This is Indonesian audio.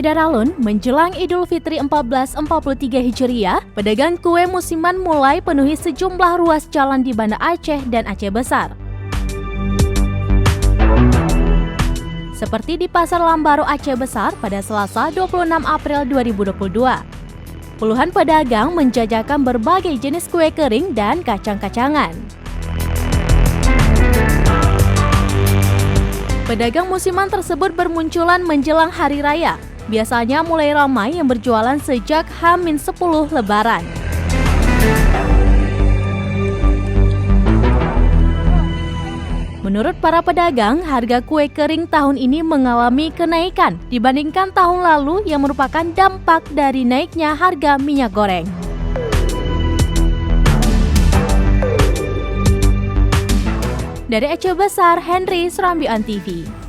Hidaralun, menjelang Idul Fitri 1443 Hijriah, pedagang kue musiman mulai penuhi sejumlah ruas jalan di Banda Aceh dan Aceh Besar. Seperti di Pasar Lambaro Aceh Besar pada Selasa 26 April 2022. Puluhan pedagang menjajakan berbagai jenis kue kering dan kacang-kacangan. Pedagang musiman tersebut bermunculan menjelang Hari Raya. Biasanya mulai ramai yang berjualan sejak H-10 Lebaran. Menurut para pedagang, harga kue kering tahun ini mengalami kenaikan dibandingkan tahun lalu yang merupakan dampak dari naiknya harga minyak goreng. Dari Aceh Besar, Henry, Serambi Antv.